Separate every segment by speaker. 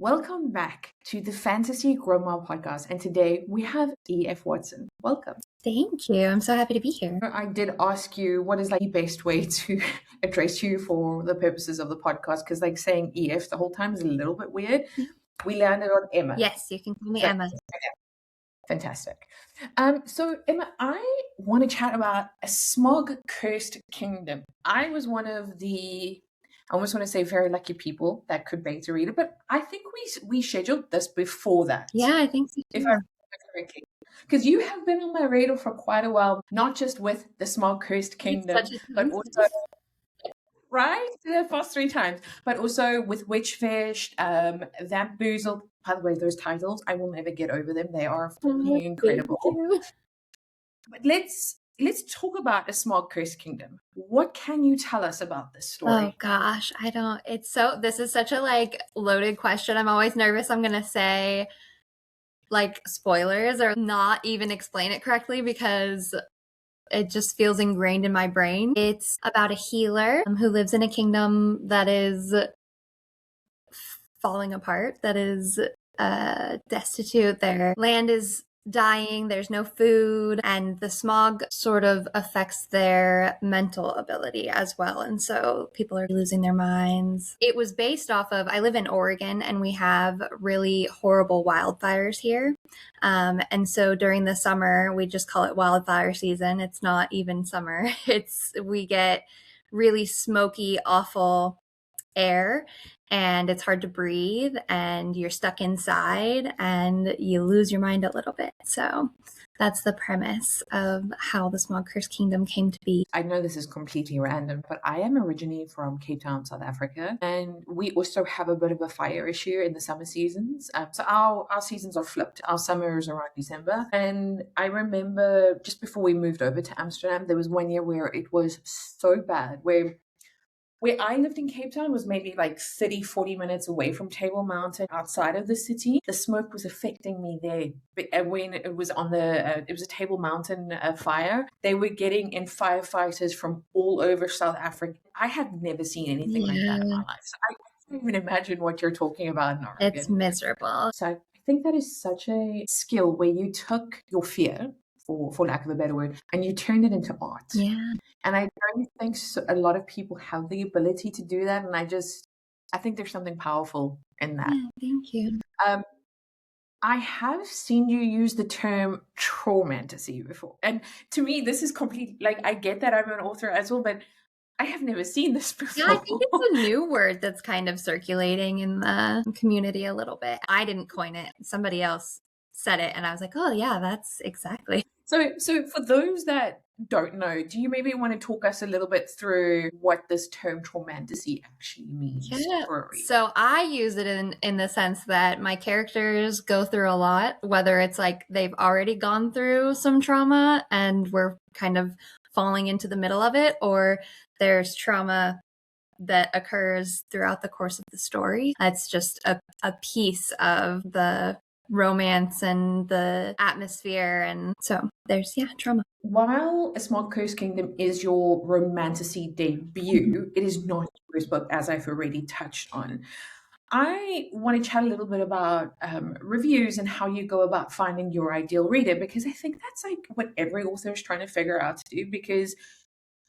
Speaker 1: Welcome back to the Fantasy Grimoire podcast. And today we have E.F. Watson. Welcome.
Speaker 2: Thank you. I'm so happy to be here.
Speaker 1: I did ask you what is the best way to address you for the purposes of the podcast, because saying E.F. the whole time is a little bit weird. We landed on Emma.
Speaker 2: Yes, you can call me Emma.
Speaker 1: Fantastic. So Emma, I want to chat about a Smog Cursed Kingdom. I was one of the, I almost want to say very lucky people that could beta read it, but I think we scheduled this before that.
Speaker 2: Yeah, I think so too.
Speaker 1: If I remember correctly. Because you have been on my radar for quite a while, not just with the Smog Cursed Kingdom, but also, right? The past 3 times, but also with Witchfish, Vamboozled. By the way, those titles, I will never get over them. They are fucking incredible. But let's talk about a Smog Cursed Kingdom. What can you tell us about this story?
Speaker 2: Oh gosh, this is such a loaded question. I'm always nervous I'm gonna say spoilers or not even explain it correctly because it just feels ingrained in my brain. It's about a healer who lives in a kingdom that is falling apart, that is destitute. Their land is dying, there's no food, and the smog sort of affects their mental ability as well. And so people are losing their minds. It was based off of, I live in Oregon and we have really horrible wildfires here. And so during the summer, we just call it wildfire season. It's not even summer. We get really smoky, awful air, and it's hard to breathe, and you're stuck inside, and you lose your mind a little bit. So that's the premise of how the Smog Cursed Kingdom came to be.
Speaker 1: I know this is completely random, but I am originally from Cape Town, South Africa, and we also have a bit of a fire issue in the summer seasons. So our seasons are flipped. Our summer is around December, and I remember just before we moved over to Amsterdam, there was one year where it was so bad, where I lived in Cape Town was maybe 30, 40 minutes away from Table Mountain outside of the city. The smoke was affecting me there. But when it was it was a Table Mountain fire, they were getting in firefighters from all over South Africa. I had never seen anything like that in my life. So I can't even imagine what you're talking about in Oregon.
Speaker 2: It's miserable.
Speaker 1: So I think that is such a skill where you took your fear, for lack of a better word, and you turned it into art.
Speaker 2: Yeah.
Speaker 1: And I don't think a lot of people have the ability to do that. And I think there's something powerful in that.
Speaker 2: Yeah, thank you.
Speaker 1: I have seen you use the term Traumantasy before. And to me, this is complete, I get that I'm an author as well, but I have never seen this before.
Speaker 2: Yeah, I think it's a new word that's kind of circulating in the community a little bit. I didn't coin it. Somebody else said it, and I was like, oh yeah, that's exactly.
Speaker 1: So for those that don't know, do you maybe want to talk us a little bit through what this term Traumantasy actually means?
Speaker 2: Yeah. So I use it in the sense that my characters go through a lot, whether it's they've already gone through some trauma and we're kind of falling into the middle of it, or there's trauma that occurs throughout the course of the story. It's just a piece of the romance and the atmosphere, and so there's trauma.
Speaker 1: While A Smog Cursed Kingdom is your romantasy debut, it is not your first book, as I've already touched on. I want to chat a little bit about reviews and how you go about finding your ideal reader, because I think that's what every author is trying to figure out to do, because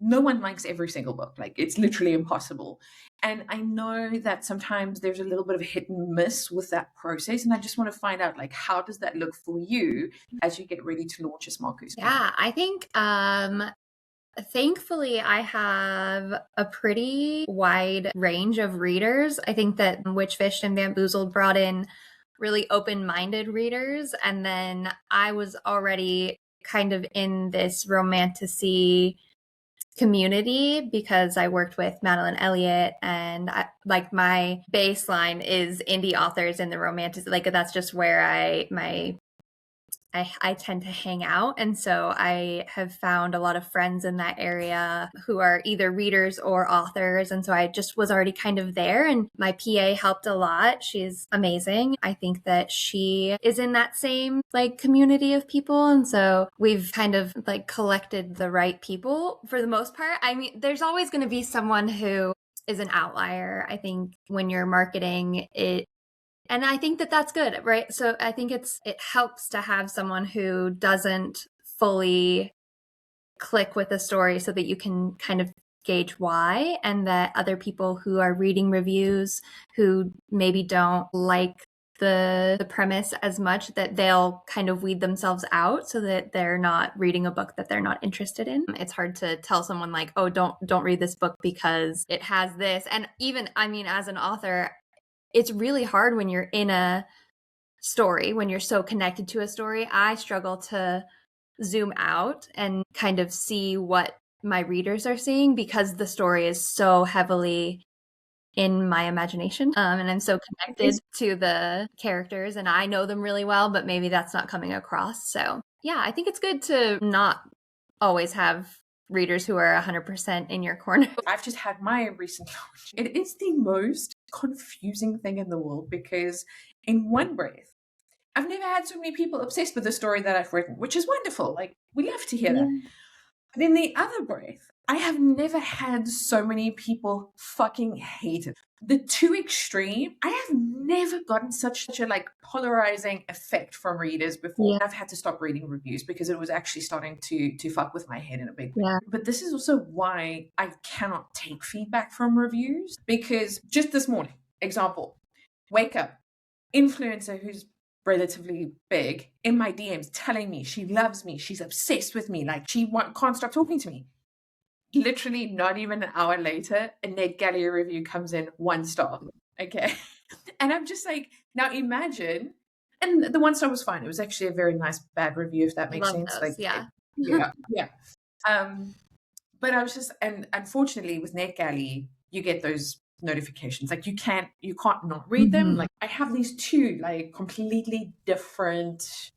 Speaker 1: no one likes every single book. It's literally impossible. And I know that sometimes there's a little bit of hit and miss with that process. And I just want to find out, how does that look for you as you get ready to launch A Smog Cursed Kingdom?
Speaker 2: Yeah, I think thankfully I have a pretty wide range of readers. I think that Witchfish and Bamboozled brought in really open-minded readers. And then I was already kind of in this romantasy community because I worked with Madeline Elliott, and my baseline is indie authors in the romantic. That's just where I tend to hang out. And so I have found a lot of friends in that area who are either readers or authors. And so I just was already kind of there, and my PA helped a lot. She's amazing. I think that she is in that same community of people. And so we've kind of collected the right people for the most part. I mean, there's always going to be someone who is an outlier. I think when you're marketing, And I think that that's good, right? So I think it helps to have someone who doesn't fully click with a story so that you can kind of gauge why, and that other people who are reading reviews who maybe don't like the premise as much, that they'll kind of weed themselves out so that they're not reading a book that they're not interested in. It's hard to tell someone like, oh, don't read this book because it has this. And even, I mean, as an author, it's really hard when you're in a story, when you're so connected to a story. I struggle to zoom out and kind of see what my readers are seeing because the story is so heavily in my imagination, and I'm so connected to the characters and I know them really well, but maybe that's not coming across. So yeah, I think it's good to not always have readers who are 100% in your corner.
Speaker 1: I've just had my recent launch. It is the most confusing thing in the world because in one breath, I've never had so many people obsessed with the story that I've written, which is wonderful. Like, we love to hear that. But in the other breath, I have never had so many people fucking hate it. The two extreme, I have never gotten such a like polarizing effect from readers before.
Speaker 2: Yeah.
Speaker 1: I've had to stop reading reviews because it was actually starting to fuck with my head in a big way.
Speaker 2: Yeah.
Speaker 1: But this is also why I cannot take feedback from reviews, because just this morning, example, wake up, influencer who's relatively big in my DMs telling me she loves me, she's obsessed with me, like she can't stop talking to me. Literally not even an hour later, a NetGalley review comes in, 1 star. Okay. And I'm just like, now imagine, and the 1 star was fine. It was actually a very nice bad review, if that makes
Speaker 2: Love
Speaker 1: sense.
Speaker 2: those,
Speaker 1: Like,
Speaker 2: yeah.
Speaker 1: yeah. But I was just, and unfortunately with NetGalley, you get those notifications. Like you can't not read them. Like I have these two like completely different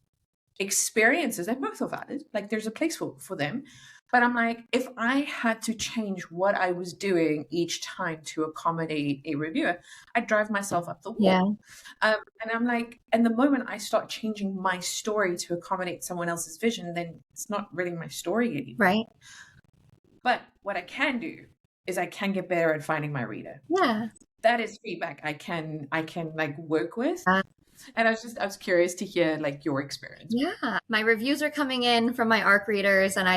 Speaker 1: experiences, and both are valid. Like there's a place for them. But I'm like, if I had to change what I was doing each time to accommodate a reviewer, I'd drive myself up the wall. And I'm like, and the moment I start changing my story to accommodate someone else's vision, then it's not really my story anymore.
Speaker 2: Right.
Speaker 1: But what I can do is I can get better at finding my reader.
Speaker 2: Yeah.
Speaker 1: That is feedback I can like work with. And I was curious to hear like your experience.
Speaker 2: Yeah. My reviews are coming in from my ARC readers, and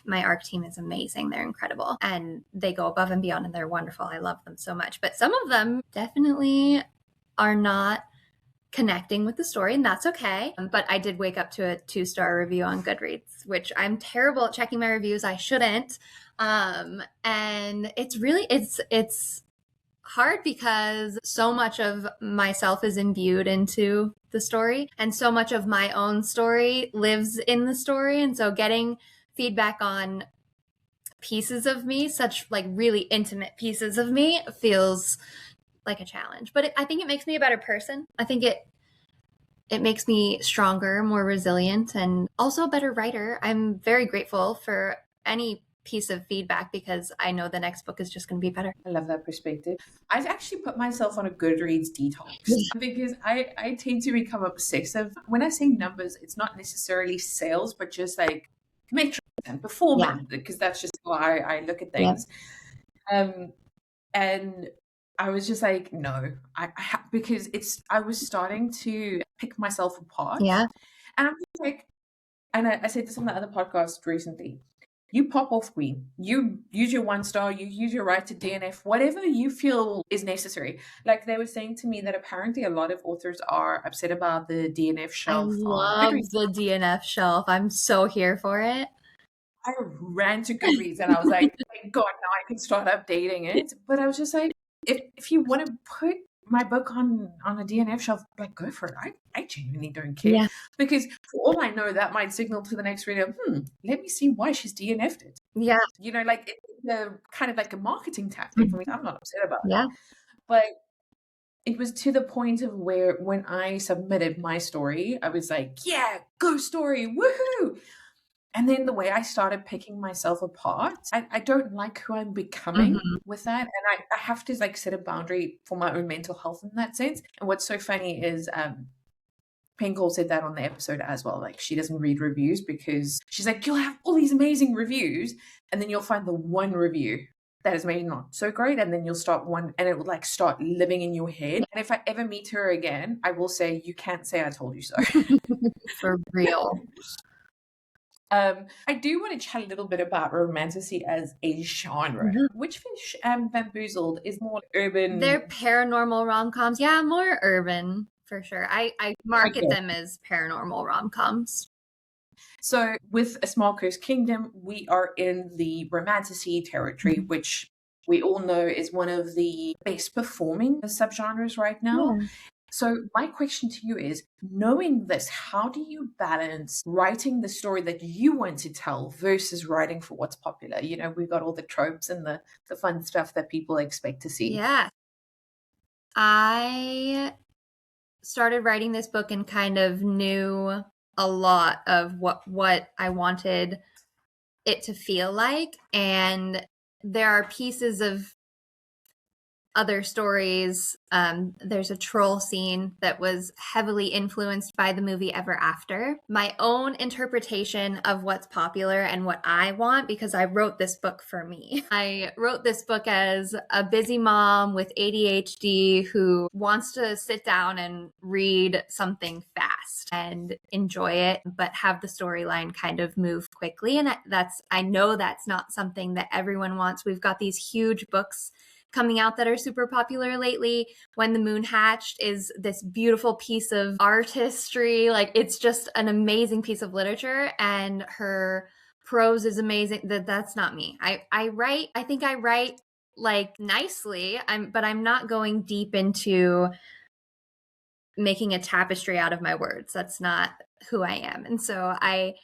Speaker 2: my ARC team is amazing. They're incredible and they go above and beyond and they're wonderful. I love them so much. But some of them definitely are not connecting with the story, and that's okay. But I did wake up to a 2-star review on Goodreads, which I'm terrible at checking my reviews. I shouldn't. And it's hard because so much of myself is imbued into the story, and so much of my own story lives in the story. And so getting feedback on pieces of me, such like really intimate pieces of me, feels like a challenge. But I think it makes me a better person. I think it makes me stronger, more resilient, and also a better writer. I'm very grateful for any piece of feedback because I know the next book is just going to be better.
Speaker 1: I love that perspective. I've actually put myself on a Goodreads detox because I tend to become obsessive. When I say numbers, it's not necessarily sales, but just like metrics and performance, because that's just how I look at things. And I was just like, no, because I was starting to pick myself apart.
Speaker 2: Yeah.
Speaker 1: And I'm just like, and I said this on the other podcast recently, you pop off, queen. You use your 1 star, you use your right to DNF, whatever you feel is necessary. Like they were saying to me that apparently a lot of authors are upset about the DNF shelf.
Speaker 2: I love the DNF shelf. I'm so here for it.
Speaker 1: I ran to Goodreads and I was like, thank God, now I can start updating it. But I was just like, if you want to put my book on a DNF shelf, like go for it. I genuinely don't care.
Speaker 2: Yeah.
Speaker 1: Because for all I know, that might signal to the next reader, let me see why she's DNF'd it.
Speaker 2: Yeah.
Speaker 1: You know, like it's kind of like a marketing tactic for me. I'm not upset about
Speaker 2: it.
Speaker 1: But it was to the point of where when I submitted my story, I was like, yeah, go story, woohoo. And then the way I started picking myself apart, I don't like who I'm becoming with that. And I have to like set a boundary for my own mental health in that sense. And what's so funny is Pinkle said that on the episode as well. Like she doesn't read reviews because she's like, you'll have all these amazing reviews and then you'll find the one review that is maybe not so great, and then you'll start one, and it will like start living in your head. And if I ever meet her again, I will say, you can't say I told you so.
Speaker 2: For real.
Speaker 1: I do want to chat a little bit about romantasy as a genre.
Speaker 2: Mm-hmm.
Speaker 1: Witchfish and Bamboozled is more urban.
Speaker 2: They're paranormal rom-coms. Yeah, more urban for sure. I market them as paranormal rom-coms.
Speaker 1: So with A Smog Cursed Kingdom, we are in the romantasy territory, which we all know is one of the best performing subgenres right now.
Speaker 2: Yeah.
Speaker 1: So my question to you is, knowing this, how do you balance writing the story that you want to tell versus writing for what's popular? You know, we've got all the tropes and the fun stuff that people expect to see.
Speaker 2: Yeah. I started writing this book and kind of knew a lot of what I wanted it to feel like. And there are pieces of other stories. There's a troll scene that was heavily influenced by the movie Ever After. My own interpretation of what's popular and what I want, because I wrote this book for me. I wrote this book as a busy mom with ADHD who wants to sit down and read something fast and enjoy it, but have the storyline kind of move quickly. And I know that's not something that everyone wants. We've got these huge books coming out that are super popular lately. When the Moon Hatched is this beautiful piece of artistry. Like, it's just an amazing piece of literature, and her prose is amazing. That's not me. I think I write like nicely, but I'm not going deep into making a tapestry out of my words. That's not who I am. And so I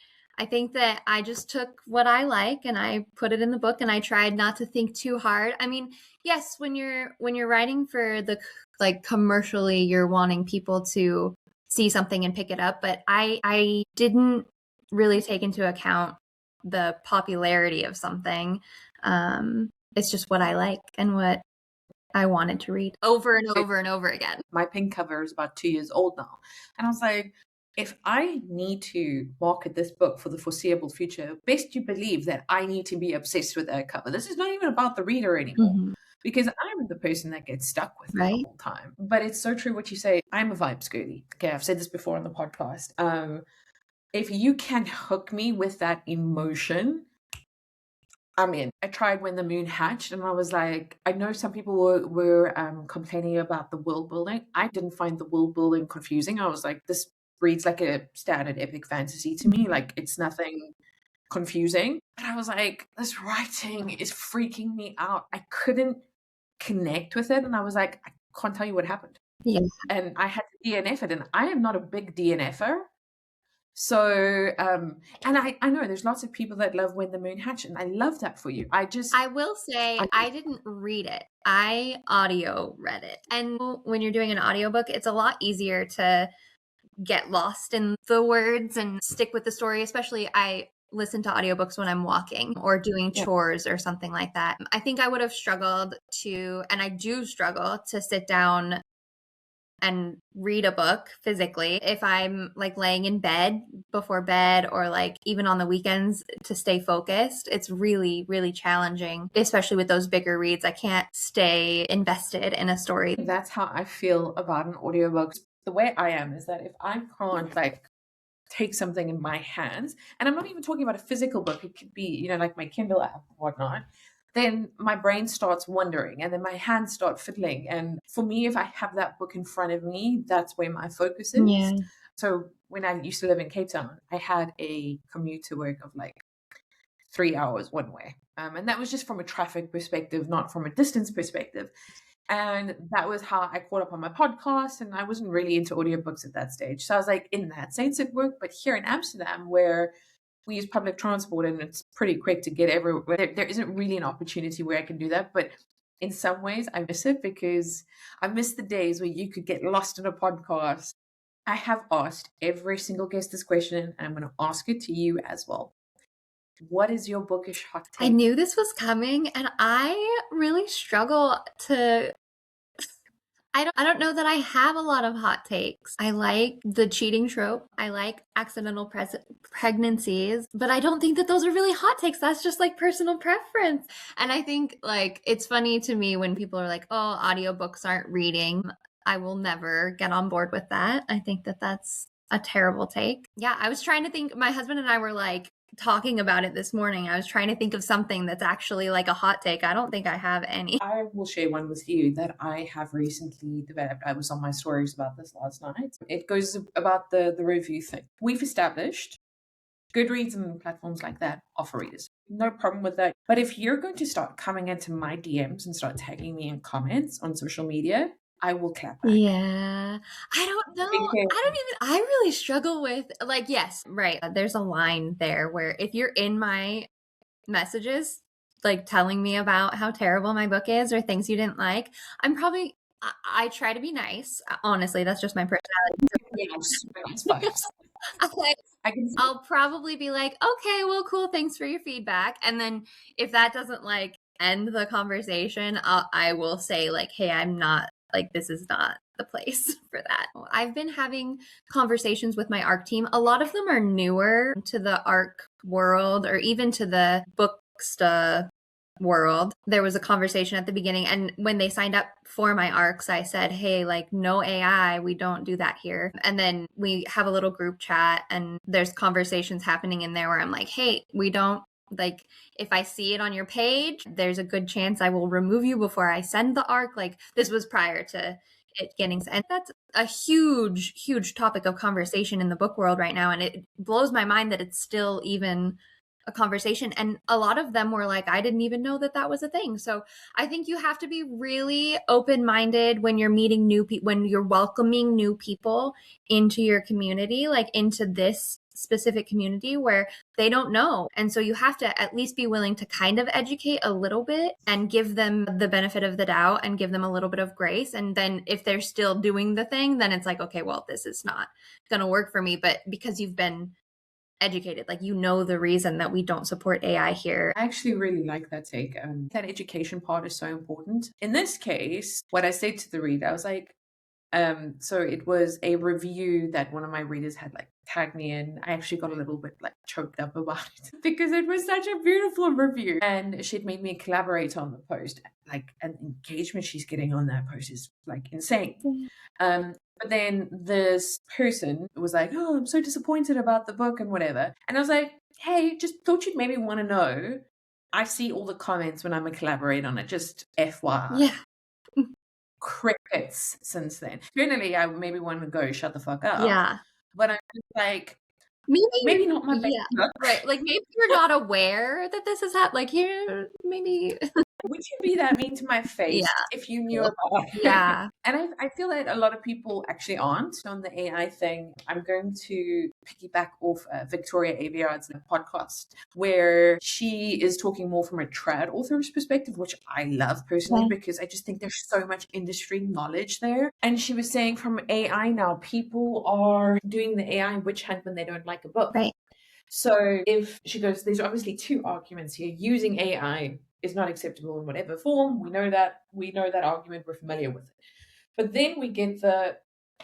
Speaker 2: think that I just took what I like and I put it in the book, and I tried not to think too hard. I mean, yes, when you're writing for the like commercially, you're wanting people to see something and pick it up, but I didn't really take into account the popularity of something. It's just what I like and what I wanted to read over and over and over again.
Speaker 1: My pink cover is about 2 years old now. And I was like, if I need to market this book for the foreseeable future, best you believe that I need to be obsessed with that cover. This is not even about the reader anymore, because I'm the person that gets stuck with it the whole time. But it's so true what you say. I'm a vibes girly. Okay, I've said this before on the podcast. If you can hook me with that emotion, I'm in. I tried When the Moon Hatched, and I was like, I know some people were complaining about the world building. I didn't find the world building confusing. I was like, this reads like a standard epic fantasy to me. Like, it's nothing confusing. But I was like, this writing is freaking me out. I couldn't connect with it, and I was like, I can't tell you what happened.
Speaker 2: Yeah.
Speaker 1: And I had to DNF it, and I am not a big DNFer. So, and I know there's lots of people that love When the Moon Hatched, and I love that for you.
Speaker 2: I will say I didn't read it. I audio read it. And when you're doing an audiobook, it's a lot easier to get lost in the words and stick with the story. Especially I listen to audiobooks when I'm walking or doing chores or something like that. I think I would have struggled and I do struggle to sit down and read a book physically if I'm like laying in bed before bed, or like even on the weekends to stay focused. It's really, really challenging, especially with those bigger reads. I can't stay invested in a story.
Speaker 1: That's how I feel about an audiobook. The way I am is that if I can't like take something in my hands, and I'm not even talking about a physical book, it could be, you know, like my Kindle app or whatnot, then my brain starts wandering and then my hands start fiddling. And for me, if I have that book in front of me, that's where my focus is.
Speaker 2: Yeah.
Speaker 1: So when I used to live in Cape Town, I had a commute to work of like 3 hours one way. And that was just from a traffic perspective, not from a distance perspective. And that was how I caught up on my podcast, and I wasn't really into audiobooks at that stage. So I was like, in that sense, it worked. But here in Amsterdam, where we use public transport and it's pretty quick to get everywhere, there isn't really an opportunity where I can do that. But in some ways, I miss it, because I miss the days where you could get lost in a podcast. I have asked every single guest this question, and I'm going to ask it to you as well. What is your bookish hot take?
Speaker 2: I knew this was coming, and I really struggle to I don't know that I have a lot of hot takes. I like the cheating trope. I like accidental pregnancies, but I don't think that those are really hot takes. That's just like personal preference. And I think like it's funny to me when people are like, "Oh, audiobooks aren't reading." I will never get on board with that. I think that that's a terrible take. Yeah, I was trying to think. My husband and I were like talking about it this morning. I was trying to think of something that's actually like a hot take. I don't think I have any.
Speaker 1: I will share one with you that I have recently developed. I was on my stories about this last night. It goes about the review thing. We've established Goodreads and platforms like that offer readers. No problem with that. But if you're going to start coming into my DMs and start tagging me in comments on social media, I will clap back.
Speaker 2: Yeah. I don't know. I really struggle with, like, yes, right. There's a line there where if you're in my messages, like telling me about how terrible my book is or things you didn't like, I try to be nice. Honestly, that's just my personality. I'll probably be like, okay, well, cool. Thanks for your feedback. And then if that doesn't like end the conversation, I will say like, hey, I'm not like, this is not the place for that. I've been having conversations with my ARC team. A lot of them are newer to the ARC world or even to the booksta world. There was a conversation at the beginning, and when they signed up for my ARCs, I said, hey, like, no AI, we don't do that here. And then we have a little group chat, and there's conversations happening in there where I'm like, hey, we don't, like, if I see it on your page, there's a good chance I will remove you before I send the ARC. Like, this was prior to it getting, and that's a huge topic of conversation in the book world right now, and it blows my mind that it's still even a conversation. And a lot of them were like, I didn't even know that that was a thing. So I think you have to be really open-minded when you're meeting new people, when you're welcoming new people into your community, like into this specific community where they don't know. And so you have to at least be willing to kind of educate a little bit and give them the benefit of the doubt and give them a little bit of grace. And then if they're still doing the thing, then it's like, okay, well, this is not going to work for me. But because you've been educated, like, you know, the reason that we don't support AI here.
Speaker 1: I actually really like that take. That education part is so important. In this case, what I said to the reader, I was like, so it was a review that one of my readers had like tagged me in. I actually got a little bit like choked up about it because it was such a beautiful review, and she'd made me collaborate on the post. Like, an engagement she's getting on that post is like insane. But then this person was like, oh, I'm so disappointed about the book and whatever. And I was like, hey, just thought you'd maybe want to know. I see all the comments when I'm a collaborate on it, just FYI.
Speaker 2: Yeah.
Speaker 1: Crickets since then. Generally, I maybe want to go shut the fuck up.
Speaker 2: Yeah.
Speaker 1: But I'm just like, maybe not my best book.
Speaker 2: Right. Like, maybe you're not aware that this is happening. Like, here, maybe.
Speaker 1: Would you be that mean to my face if you knew about it?
Speaker 2: Yeah.
Speaker 1: And I feel that a lot of people actually aren't on the AI thing. I'm going to piggyback off Victoria Aveyard's podcast, where she is talking more from a trad author's perspective, which I love personally because I just think there's so much industry knowledge there. And she was saying from AI now, people are doing the AI witch hunt when they don't like a book.
Speaker 2: Right.
Speaker 1: So if she goes, there's obviously two arguments here. Using AI is not acceptable in whatever form. We know that argument. We're familiar with it. But then we get the,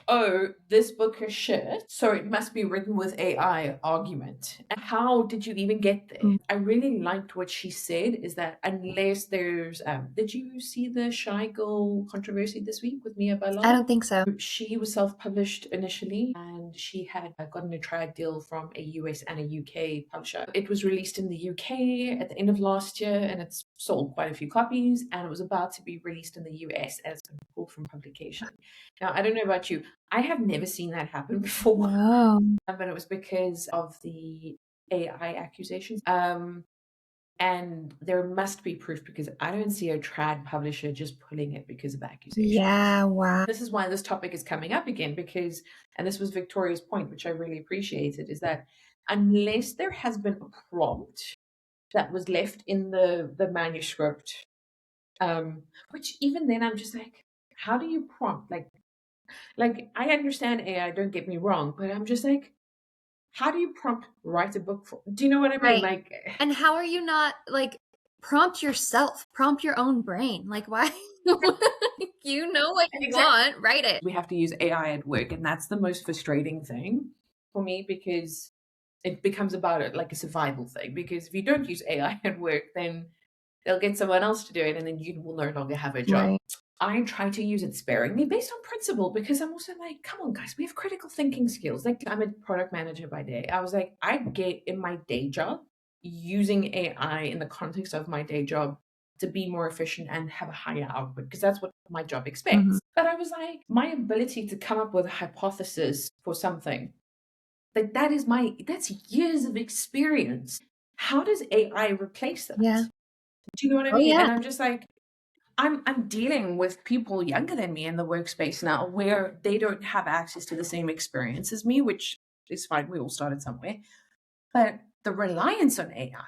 Speaker 1: oh, this book is shit, so it must be written with AI argument. And how did you even get there? I really liked what she said, is that unless there's, did you see the Shy Girl controversy this week with Mia Ballard?
Speaker 2: I don't think so.
Speaker 1: She was self-published initially, and she had gotten a trad deal from a US and a UK publisher. It was released in the UK at the end of last year, and it's sold quite a few copies, and it was about to be released in the US as a book from publication. Now, I don't know about you, I have never seen that happen before.
Speaker 2: Wow.
Speaker 1: But it was because of the AI accusations. And there must be proof, because I don't see a trad publisher just pulling it because of accusations.
Speaker 2: Yeah, wow.
Speaker 1: This is why this topic is coming up again, because, and this was Victoria's point, which I really appreciated, is that unless there has been a prompt that was left in the manuscript, which even then I'm just like, how do you prompt? Like I understand AI, don't get me wrong, but I'm just like, how do you prompt write a book for? Do you know what I mean?
Speaker 2: Right.
Speaker 1: Like,
Speaker 2: and how are you not like prompt yourself, prompt your own brain? Like, why? You know what you want, write it.
Speaker 1: We have to use AI at work, and that's the most frustrating thing for me, because it becomes about it like a survival thing. Because if you don't use AI at work, then they'll get someone else to do it, and then you will no longer have a job.
Speaker 2: Right.
Speaker 1: I try to use it sparingly based on principle, because I'm also like, come on, guys, we have critical thinking skills. Like, I'm a product manager by day. I was like, I get in my day job using AI in the context of my day job to be more efficient and have a higher output, because that's what my job expects. But I was like, my ability to come up with a hypothesis for something, like that's years of experience. How does AI replace that?
Speaker 2: Yeah.
Speaker 1: Do you know what I mean?
Speaker 2: Yeah.
Speaker 1: And I'm just like, I'm dealing with people younger than me in the workspace now, where they don't have access to the same experience as me, which is fine. We all started somewhere. But the reliance on AI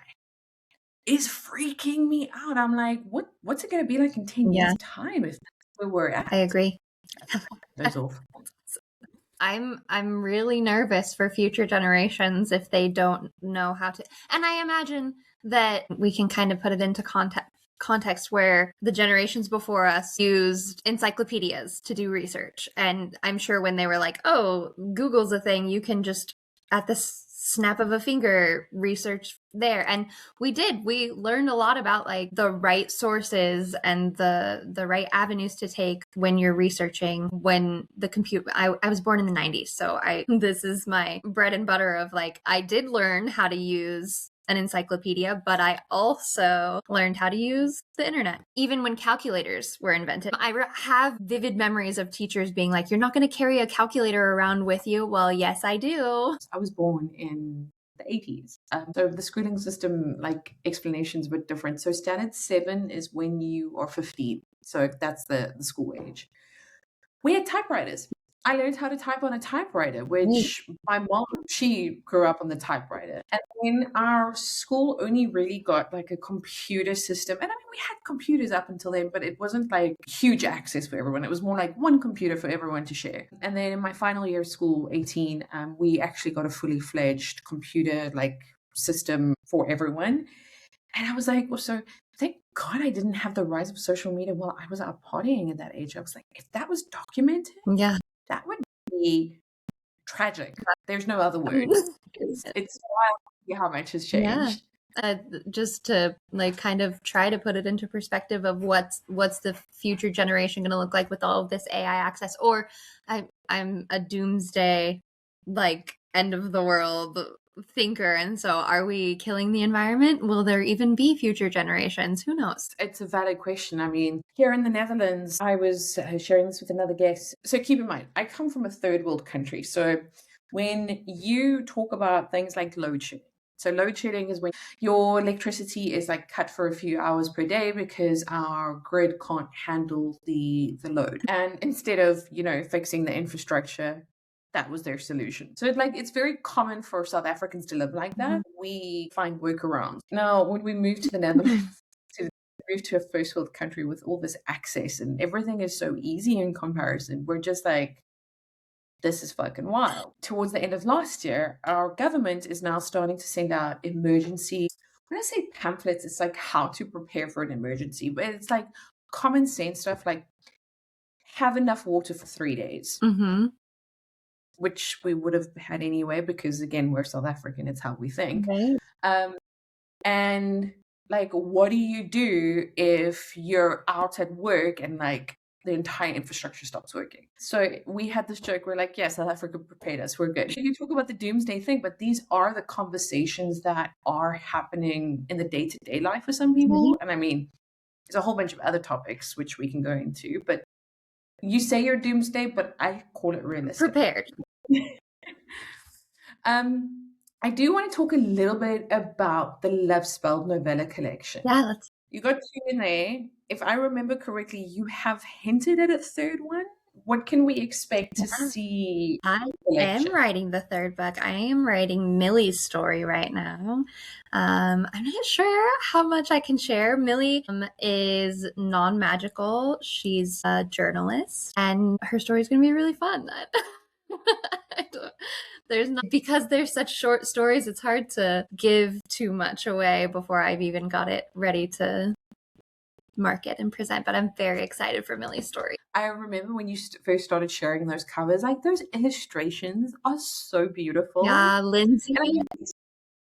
Speaker 1: is freaking me out. I'm like, what's it going to be like in 10 years' time if that's where we're at?
Speaker 2: I agree.
Speaker 1: That's awful.
Speaker 2: I'm really nervous for future generations if they don't know how to. And I imagine that we can kind of put it into context where the generations before us used encyclopedias to do research. And I'm sure when they were like, oh, Google's a thing, you can just at the snap of a finger research there. And we learned a lot about like the right sources and the right avenues to take when you're researching. When the computer, I was born in the 90s, so this is my bread and butter of like, I did learn how to use an encyclopedia, but I also learned how to use the internet. Even when calculators were invented, I have vivid memories of teachers being like, you're not going to carry a calculator around with you. Well, yes, I do.
Speaker 1: I was born in the 80s. So the schooling system, like, explanations were different. So standard 7 is when you are 15. So that's the school age. We had typewriters. I learned how to type on a typewriter, which my mom, she grew up on the typewriter. And then our school only really got like a computer system. And I mean, we had computers up until then, but it wasn't like huge access for everyone. It was more like one computer for everyone to share. And then in my final year of school, 18, we actually got a fully fledged computer like system for everyone. And I was like, well, so thank God I didn't have the rise of social media while I was out partying at that age. I was like, if that was documented, that would be tragic. There's no other word. It's wild to see how much has changed.
Speaker 2: Just to like kind of try to put it into perspective of what's the future generation going to look like with all of this AI access. Or I'm a doomsday, like end of the world thinker, and so are we killing the environment? Will there even be future generations? Who knows?
Speaker 1: It's a valid question. I mean, here in the Netherlands, I was sharing this with another guest. So keep in mind, I come from a third world country. So when you talk about things like load shedding, so load shedding is when your electricity is like cut for a few hours per day because our grid can't handle the load. And instead of, fixing the infrastructure, that was their solution. So it's very common for South Africans to live like that. We find workarounds. Now, when we moved to the Netherlands, moved to a first world country with all this access and everything is so easy in comparison, we're just like, this is fucking wild. Towards the end of last year, our government is now starting to send out emergency, when I say pamphlets, it's like how to prepare for an emergency, but it's like common sense stuff like have enough water for 3 days. Which we would have had anyway, because again, we're South African, it's how we think. Right. And like, what do you do if you're out at work and like the entire infrastructure stops working? So we had this joke, we're like, yeah, South Africa prepared us, we're good. You talk about the doomsday thing, but these are the conversations that are happening in the day-to-day life for some people. And I mean, there's a whole bunch of other topics which we can go into, but you say you're doomsday, but I call it realistic.
Speaker 2: Prepared.
Speaker 1: I do want to talk a little bit about the Love Spelled novella collection.
Speaker 2: Yeah,
Speaker 1: you got 2 in there. If I remember correctly, you have hinted at a third one. What can we expect to see?
Speaker 2: I am writing the third book. I am writing Millie's story right now. I'm not sure how much I can share. Millie is non-magical. She's a journalist, and her story is going to be really fun. Because they're such short stories, it's hard to give too much away before I've even got it ready to market and present, but I'm very excited for Millie's story.
Speaker 1: I remember when you first started sharing those covers, like those illustrations are so beautiful.
Speaker 2: Yeah, Lindsay,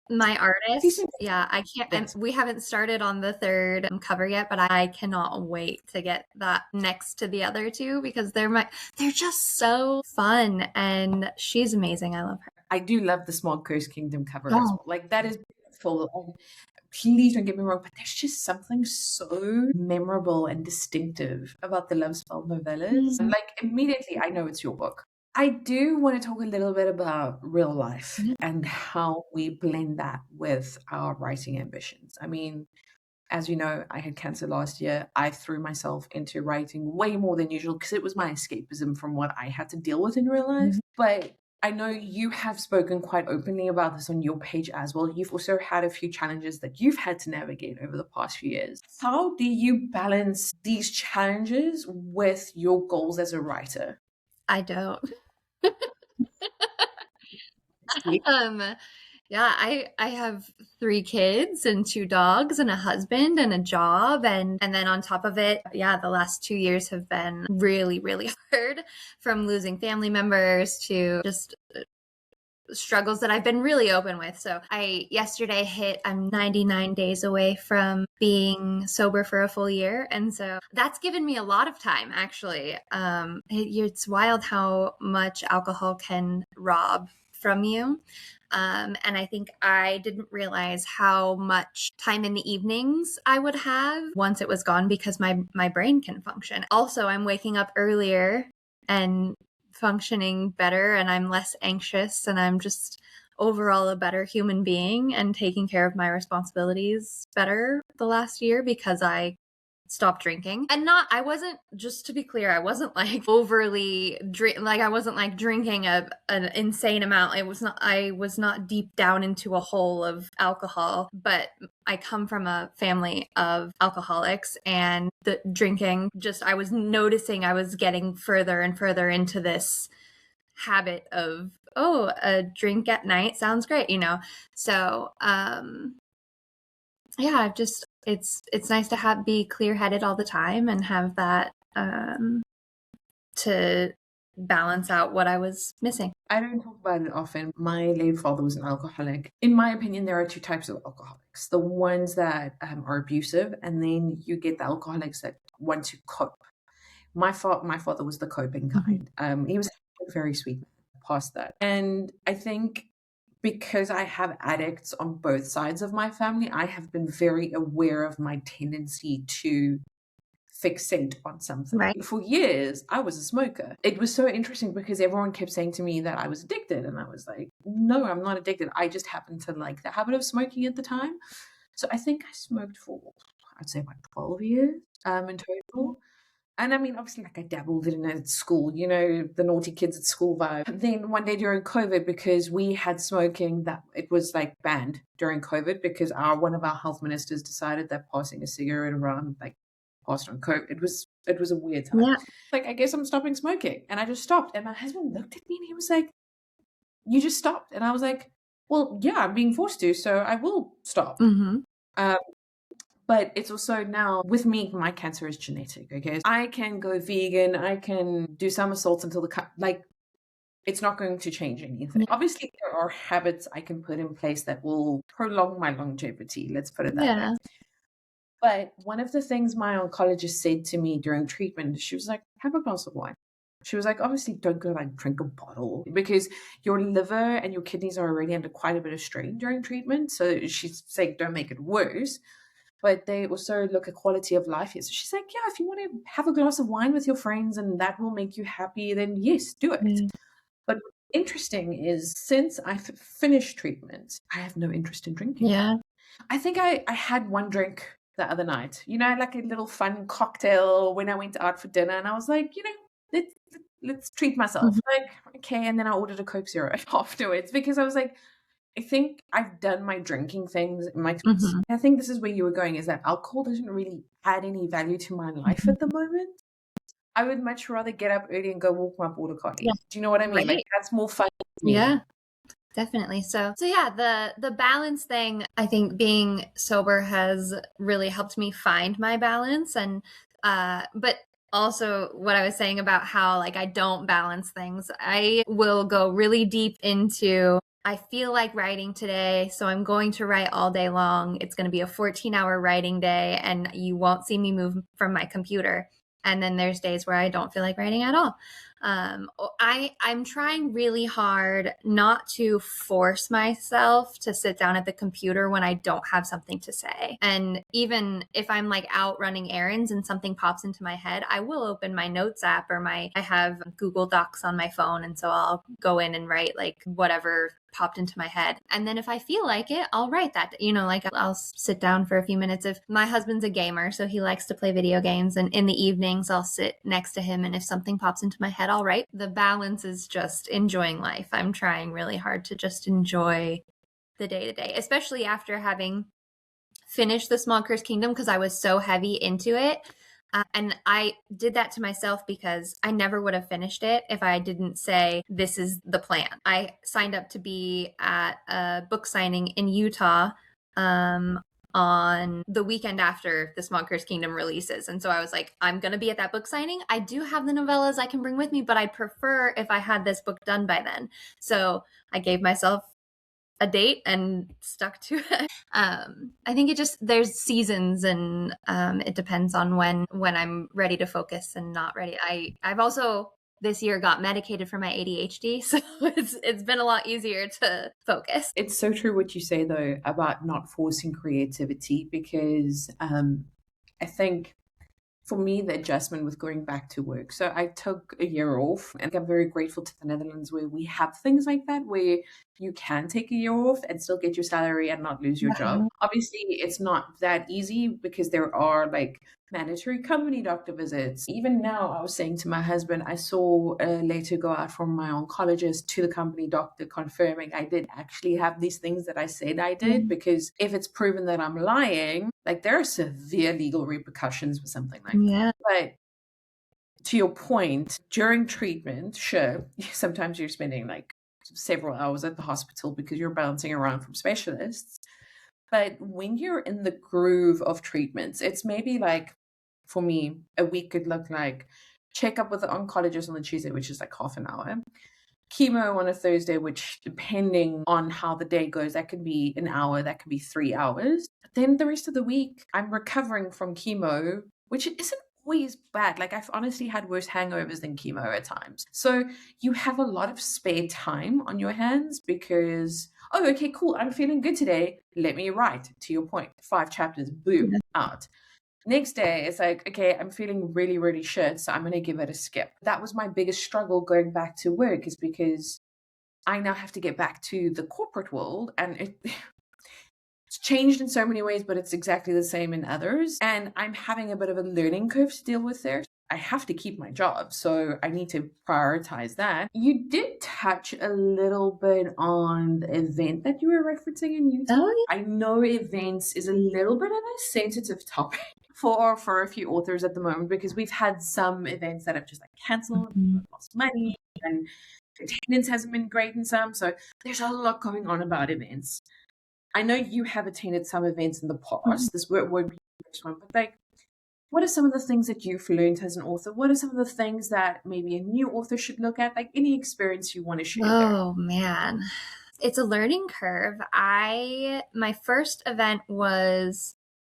Speaker 1: And
Speaker 2: my artist.
Speaker 1: decent.
Speaker 2: Yeah, I can't. We haven't started on the third cover yet, but I cannot wait to get that next to the other two because they're just so fun, and she's amazing. I love her.
Speaker 1: I do love the Smog Cursed Kingdom cover as
Speaker 2: Oh.
Speaker 1: well. Like that is beautiful. And please don't get me wrong, but there's just something so memorable and distinctive about the Love Spell novellas.
Speaker 2: Mhm.
Speaker 1: Like immediately, I know it's your book. I do want to talk a little bit about real life and how we blend that with our writing ambitions. I mean, as you know, I had cancer last year. I threw myself into writing way more than usual because it was my escapism from what I had to deal with in real life. But I know you have spoken quite openly about this on your page as well. You've also had a few challenges that you've had to navigate over the past few years. How do you balance these challenges with your goals as a writer?
Speaker 2: I don't. Yeah, I have 3 kids and 2 dogs and a husband and a job, and then on top of it, yeah, the last 2 years have been really, really hard, from losing family members to just struggles that I've been really open with. So yesterday I'm 99 days away from being sober for a full year. And so that's given me a lot of time, actually. It's wild how much alcohol can rob from you. And I think I didn't realize how much time in the evenings I would have once it was gone because my brain can function. Also, I'm waking up earlier and functioning better, and I'm less anxious, and I'm just overall a better human being and taking care of my responsibilities better the last year because I stopped drinking. And I wasn't, just to be clear, I wasn't like overly I wasn't like drinking an insane amount. I was not deep down into a hole of alcohol, but I come from a family of alcoholics, and the drinking, I was noticing I was getting further and further into this habit of, oh, a drink at night sounds great, So, yeah, it's nice to be clear-headed all the time and have that to balance out what I was missing.
Speaker 1: I don't talk about it often. My late father was an alcoholic. In my opinion, there are 2 types of alcoholics. The ones that are abusive, and then you get the alcoholics that want to cope. My father was the coping kind. He was very sweet past that. And I think because I have addicts on both sides of my family, I have been very aware of my tendency to fixate on something.
Speaker 2: Right.
Speaker 1: For years, I was a smoker. It was so interesting because everyone kept saying to me that I was addicted, and I was like, no, I'm not addicted. I just happened to like the habit of smoking at the time. So I think I smoked for, I'd say about 12 years in total. And I mean, obviously, like I dabbled in it at school, the naughty kids at school vibe. And then one day during COVID, because we had smoking, that it was like banned during COVID because one of our health ministers decided that passing a cigarette around like passed on COVID. It was a weird time.
Speaker 2: Yeah.
Speaker 1: Like, I guess I'm stopping smoking. And I just stopped. And my husband looked at me and he was like, you just stopped? And I was like, well, yeah, I'm being forced to, so I will stop. But it's also now, with me, my cancer is genetic, okay? I can go vegan, I can do somersaults until it's not going to change anything. Obviously, there are habits I can put in place that will prolong my longevity, let's put it that way. But one of the things my oncologist said to me during treatment, she was like, have a glass of wine. She was like, obviously, don't go like drink a bottle because your liver and your kidneys are already under quite a bit of strain during treatment. So she's saying, don't make it worse. But they also look at quality of life here. So she's like, yeah, if you want to have a glass of wine with your friends and that will make you happy, then yes, do it. But what's interesting is since I've finished treatment, I have no interest in drinking.
Speaker 2: Yeah.
Speaker 1: I think I had one drink the other night, like a little fun cocktail when I went out for dinner. And I was like, let's treat myself. Like, okay. And then I ordered a Coke Zero afterwards because I was like, I think I've done my drinking things in my 20s. I think this is where you were going, is that alcohol doesn't really add any value to my life at the moment. I would much rather get up early and go walk my border collie. Yeah. Do you know what I mean? Right. Like, that's more fun to me.
Speaker 2: Yeah. Definitely. So yeah, the balance thing, I think being sober has really helped me find my balance. And but also what I was saying about how like I don't balance things. I will go really deep into, I feel like writing today, so I'm going to write all day long. It's going to be a 14-hour writing day and you won't see me move from my computer. And then there's days where I don't feel like writing at all. I'm trying really hard not to force myself to sit down at the computer when I don't have something to say. And even if I'm like out running errands and something pops into my head, I will open my notes app or I have Google Docs on my phone. And so I'll go in and write like whatever popped into my head. And then if I feel like it, I'll write that, like I'll sit down for a few minutes. If my husband's a gamer, so he likes to play video games, and in the evenings I'll sit next to him. And if something pops into my head, I'll write. The balance is just enjoying life. I'm trying really hard to just enjoy the day to day, especially after having finished the Smog Cursed Kingdom, because I was so heavy into it. And I did that to myself because I never would have finished it if I didn't say, this is the plan. I signed up to be at a book signing in Utah on the weekend after the Smog Cursed Kingdom releases. And so I was like, I'm going to be at that book signing. I do have the novellas I can bring with me, but I'd prefer if I had this book done by then. So I gave myself a date and stuck to it. I think there's seasons, and it depends on when I'm ready to focus and not ready. I've also this year got medicated for my ADHD, so it's been a lot easier to focus.
Speaker 1: It's so true what you say though about not forcing creativity, because I think for me, the adjustment with going back to work. So I took a year off, and I'm very grateful to the Netherlands where we have things like that, where you can take a year off and still get your salary and not lose your job. Obviously, it's not that easy because there are like mandatory company doctor visits. Even now, I was saying to my husband, I saw a letter go out from my oncologist to the company doctor confirming I did actually have these things that I said I did, because if it's proven that I'm lying, like there are severe legal repercussions for something like that. But to your point, during treatment, sure, sometimes you're spending like several hours at the hospital because you're bouncing around from specialists. But when you're in the groove of treatments, it's maybe like, for me, a week could look like check up with the oncologist on the Tuesday, which is like half an hour. Chemo on a Thursday, which depending on how the day goes, that could be an hour, that could be 3 hours. But then the rest of the week, I'm recovering from chemo, which isn't always bad. Like I've honestly had worse hangovers than chemo at times. So you have a lot of spare time on your hands because, oh, okay, cool, I'm feeling good today. Let me write, to your point, 5 chapters, boom, out. Next day, it's like, okay, I'm feeling really, really shit, so I'm going to give it a skip. That was my biggest struggle going back to work, is because I now have to get back to the corporate world, and it's changed in so many ways, but it's exactly the same in others. And I'm having a bit of a learning curve to deal with there. I have to keep my job, so I need to prioritize that. You did touch a little bit on the event that you were referencing in Utah. Oh, yeah. I know events is a little bit of a sensitive topic for a few authors at the moment, because we've had some events that have just like canceled, lost money, and attendance hasn't been great in some. So there's a lot going on about events. I know you have attended some events in the past. This won't be the first one, but like, what are some of the things that you've learned as an author? What are some of the things that maybe a new author should look at? Like any experience you want to share there?
Speaker 2: Oh man, it's a learning curve. My first event was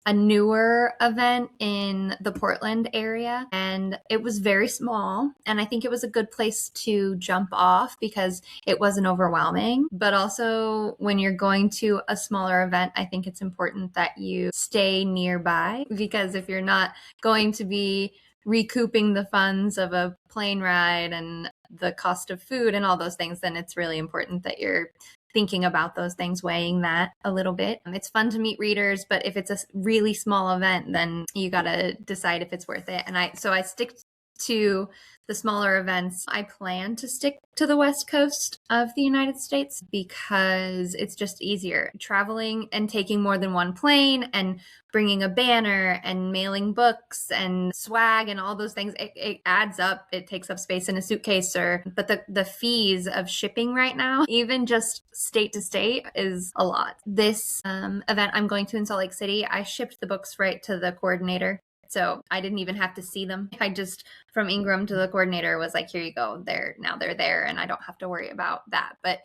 Speaker 2: a newer event in the Portland area, and it was very small. And I think it was a good place to jump off because it wasn't overwhelming. But also, when you're going to a smaller event, I think it's important that you stay nearby, because if you're not going to be recouping the funds of a plane ride and the cost of food and all those things, then it's really important that you're thinking about those things, weighing that a little bit. It's fun to meet readers, but if it's a really small event, then you got to decide if it's worth it. And I stick to the smaller events, I plan to stick to the West Coast of the United States because it's just easier. Traveling and taking more than one plane and bringing a banner and mailing books and swag and all those things, it adds up. It takes up space in a suitcase. But the fees of shipping right now, even just state to state, is a lot. This event I'm going to in Salt Lake City, I shipped the books right to the coordinator. So I didn't even have to see them. I just, from Ingram to the coordinator, was like, here you go. They're there, and I don't have to worry about that. But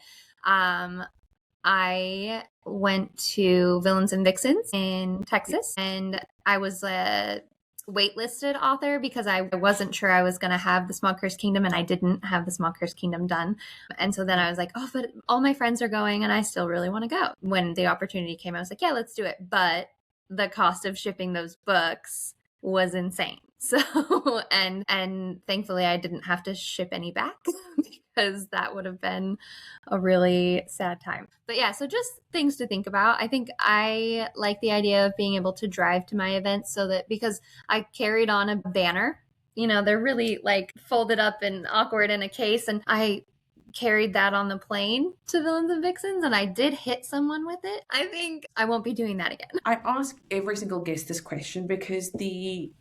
Speaker 2: I went to Villains and Vixens in Texas, and I was a waitlisted author because I wasn't sure I was going to have the Smog Cursed Kingdom, and I didn't have the Smog Cursed Kingdom done. And so then I was like, oh, but all my friends are going, and I still really want to go. When the opportunity came, I was like, yeah, let's do it. But the cost of shipping those books was insane. So, and thankfully I didn't have to ship any back because that would have been a really sad time. But yeah, so just things to think about. I think I like the idea of being able to drive to my events so that, because I carried on a banner, they're really like folded up and awkward in a case, and I carried that on the plane to Villains and Vixens, and I did hit someone with it. I think I won't be doing that again.
Speaker 1: I ask every single guest this question because the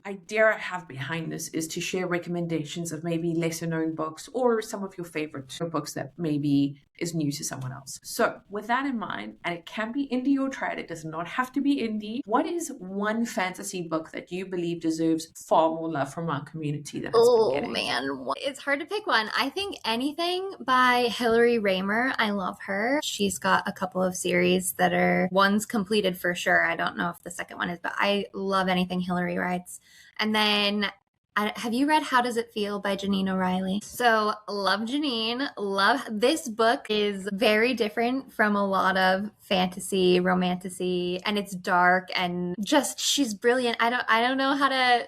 Speaker 1: idea I have behind this is to share recommendations of maybe lesser known books or some of your favorite books that maybe is new to someone else. So with that in mind, and it can be indie or trad, it does not have to be indie, what is one fantasy book that you believe deserves far more love from our community than it's been getting?
Speaker 2: Man, it's hard to pick one. I think anything by Hilary Raymer. I love her. She's got a couple of series that are, one's completed for sure. I don't know if the second one is, but I love anything Hilary writes. And then have you read How Does It Feel by Janine O'Reilly? So love Janine. Love this book. Is very different from a lot of fantasy, romantasy, and it's dark and just, she's brilliant. I don't know how to.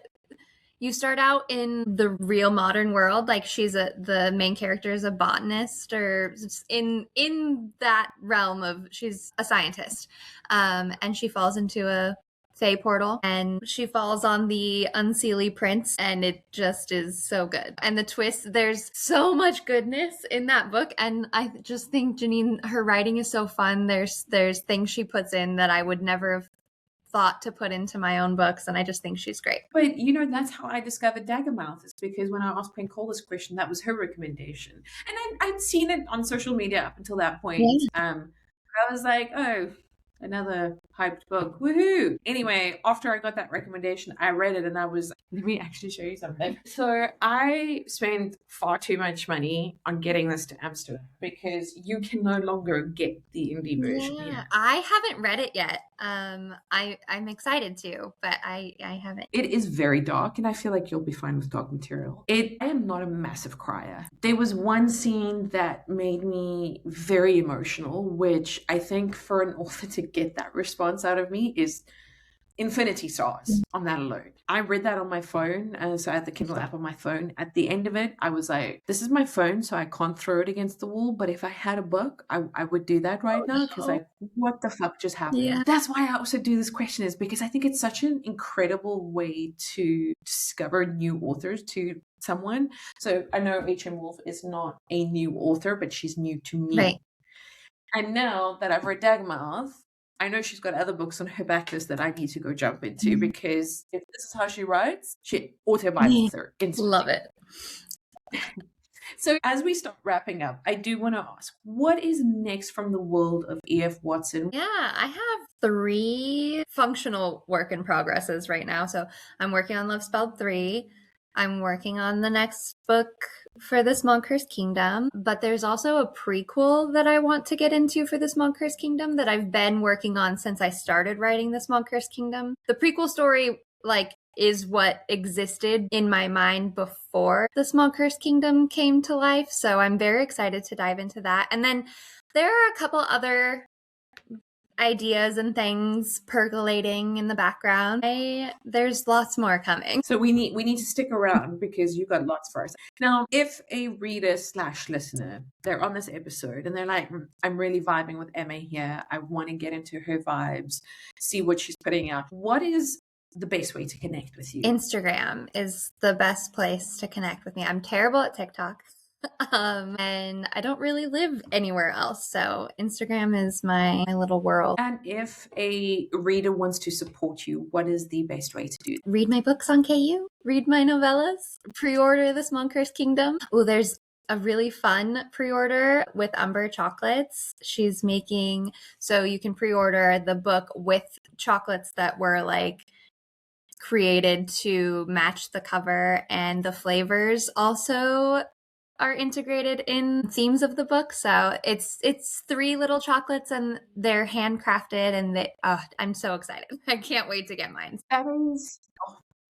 Speaker 2: You start out in the real modern world, like the main character is a botanist, or in that realm of, she's a scientist, and she falls into a Fae portal, and she falls on the Unseelie Prince, and it just is so good. And the twist, there's so much goodness in that book, and I just think Janine, her writing is so fun. There's things she puts in that I would never have thought to put into my own books, and I just think she's great.
Speaker 1: But that's how I discovered Daggermouth, is because when I asked Pencole this question, that was her recommendation, and I'd seen it on social media up until that point. I was like, oh, another hyped book, woohoo. Anyway, after I got that recommendation, I read it, and I was, let me actually show you something. So I spent far too much money on getting this to Amsterdam because you can no longer get the indie version here.
Speaker 2: I haven't read it yet. I'm excited to, but I haven't.
Speaker 1: It is very dark, and I feel like you'll be fine with dark material. I am not a massive crier. There was one scene that made me very emotional, which I think for an author to get that response out of me is infinity stars on that alone. I read that on my phone, so I had the Kindle app on my phone. At the end of it, I was like, this is my phone, so I can't throw it against the wall, but if I had a book, I would do that right now, because what the fuck just happened? Yeah. That's why I also do this question, is because I think it's such an incredible way to discover new authors to someone. So I know H.M. Wolf is not a new author, but she's new to me.
Speaker 2: Right.
Speaker 1: And now that I've read Daggermouth, I know she's got other books on her backlist that I need to go jump into, because if this is how she writes, she auto-Bibles her instantly.
Speaker 2: Love it.
Speaker 1: So as we start wrapping up, I do want to ask, what is next from the world of E.F. Watson?
Speaker 2: Yeah, I have 3 functional work in progresses right now. So I'm working on Love Spelled 3. I'm working on the next book for the Smog Cursed Kingdom, but there's also a prequel that I want to get into for the Smog Cursed Kingdom that I've been working on since I started writing the Smog Cursed Kingdom. The prequel story, is what existed in my mind before the Smog Cursed Kingdom came to life, so I'm very excited to dive into that. And then there are a couple other ideas and things percolating in the background. There's lots more coming.
Speaker 1: So we need to stick around, because you got lots for us. Now, if a reader/listener, they're on this episode and they're like, I'm really vibing with Emma here, I want to get into her vibes, see what she's putting out, what is the best way to connect with you?
Speaker 2: Instagram is the best place to connect with me. I'm terrible at TikTok. And I don't really live anywhere else. So Instagram is my little world.
Speaker 1: And if a reader wants to support you, what is the best way to do that?
Speaker 2: Read my books on KU, read my novellas, pre-order the Smog Cursed Kingdom. Oh, there's a really fun pre-order with Umber Chocolates. She's making, so you can pre-order the book with chocolates that were like created to match the cover, and the flavors also are integrated in themes of the book. So it's 3 little chocolates and they're handcrafted, and I'm so excited. I can't wait to get mine.
Speaker 1: That is,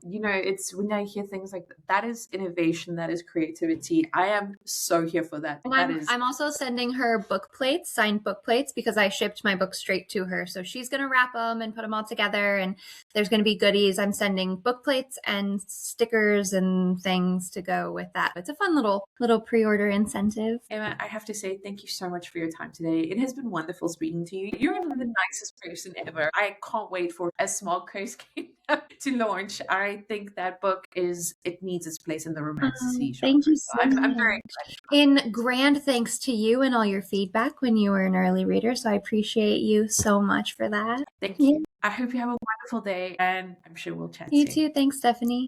Speaker 1: it's when I hear things like that is innovation, that is creativity. I am so here for that.
Speaker 2: And I'm also sending her book plates, signed book plates, because I shipped my book straight to her. So she's going to wrap them and put them all together, and there's going to be goodies. I'm sending book plates and stickers and things to go with that. It's a fun little pre-order incentive.
Speaker 1: Emma, I have to say thank you so much for your time today. It has been wonderful speaking to you. You're the nicest person ever. I can't wait for A Smog Cursed Kingdom to launch. I think that book it needs its place in the romantasy genre.
Speaker 2: Thank you so much.
Speaker 1: I'm very excited.
Speaker 2: In grand thanks to you and all your feedback when you were an early reader. So I appreciate you so much for that.
Speaker 1: Thank you. I hope you have a wonderful day, and I'm sure we'll chat soon.
Speaker 2: You too. Thanks, Stephanie.